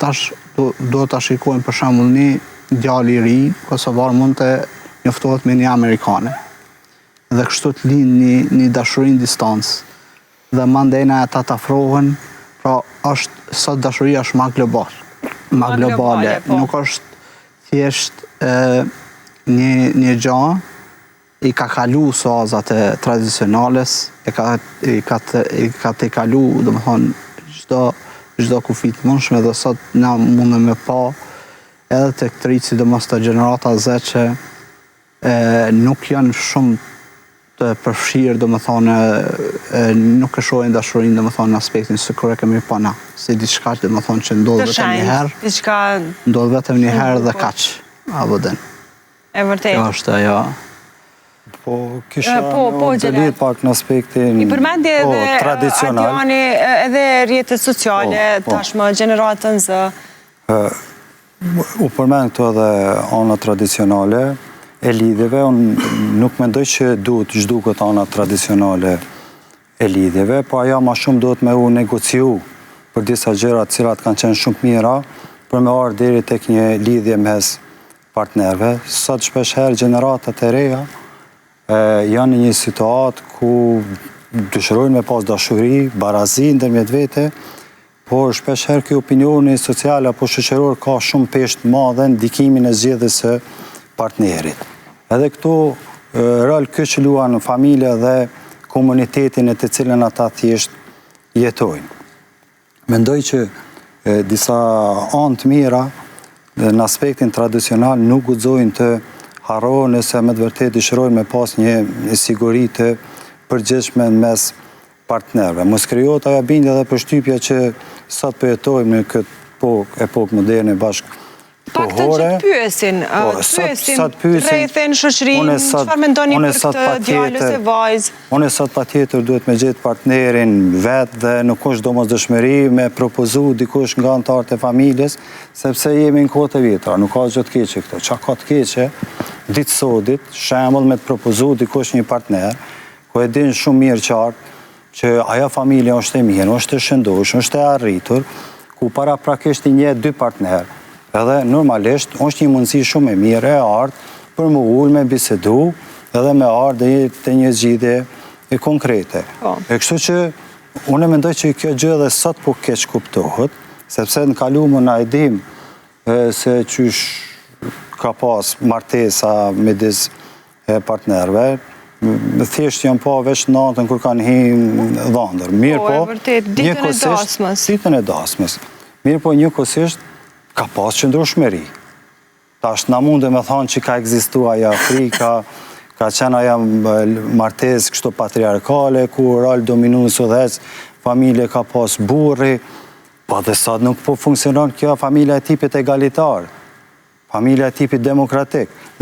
tash do të shikojmë për shembull një djalë i ri, kosovar mund të njoftohet me një amerikane. Dhe kështu të lind një dashuri në distancë. Dhe mandena ata të afrohen, pra sot dashuria është ma globale. Nuk është thjesht një gjë, i ka kalu sozat e tradicionales, i ka te kalu, dhe më thonë, çdo kufi të mundshme, dhe sot na mundem me pa edhe të këtërit, sidomos të gjenerata Z që nuk janë shumë të përfshirë, dhe më thonë, nuk e shohin dashurinë, dhe më thonë, në aspektin se kur e kemi pa na. Si diçka që, dhe më thonë, që ndodhë vetëm një herë, ndodhë vetëm një herë dhe kaq, apo den. E vërtet. Kjo është ajo. Po, kisha të lidh pak në aspektin i përmendi edhe tradicional. Adriani edhe rrjetet sociale, tashmë gjeneratën Z. U përmend këto edhe ana tradicionale e lidhjeve. Unë nuk mendoj që duhet zhduket ana tradicionale e lidhjeve, po ajo ma shumë duhet me u negociu për disa gjëra të cilat kanë qenë shumë mira për me ardhur deri tek një lidhje mes partnerëve. Sot shpesh herë gjeneratat e reja janë një situatë ku dëshirojnë me pas dashuri, barazi ndërmjet vete, por shpesh herë kjo opinioni social apo shoqëror ka shumë peshë të madhe në ndikimin e zgjedhjes së partnerit. Edhe këtu rol që luan në familje dhe komunitetin e të cilën ata thjesht jetojnë. Mendoj që disa anë të mira në aspektin tradicional nuk guxojnë të harrohen nëse me të vërtet dëshirojnë me pas një siguri të përgjithshme mes partnerëve. Mos krijohet ajo bindje dhe përshtypja që sot po jetojmë në këtë epokë moderne bashkë kohore. Paktën që pyesin rrethin shoqërinë, çfarë mendoni për këtë djalë ose vajzë? Unë sot patjetër duhet me gjetë partnerin vet dhe nuk është domosdoshmëri me propozu dikush nga anëtarët e familjes, sepse jemi në kohët e vjetra, nuk ka gjë të keqe këto. Çka ka të keqe? Ditë sodit, shembull me të propozu dikush një partner, ku e din shumë mirë qartë që ajo familje është e mirë, është e shëndoshë, është e arritur, ku paraprakisht i njeh dy partner. Edhe normalisht është një mundësi shumë e mirë e ardhë për më ullë me bisedu edhe me ardhë të një zgjidhje e konkrete. E kështu që unë mendoj që kjo gjë dhe sot po keq kuptohet, sepse në kalumë na e dim se qysh ka pas martesa midis partnerve, thjesht janë pa veç natën kur kanë hinë dhëndër. Mirë po, ditën e dasmës. Mirë po, njëkohësisht ka pas qëndrueshmëri. Tash na mundë me thonë që ka ekzistuar ajo Afrika, ka qenë ajo martesë kështu patriarkale, ku rol dominues udhëz, familje ka pas burri, po dhe sot nuk po funksionon kjo familja e tipit egalitar, familja e tipit demokratik.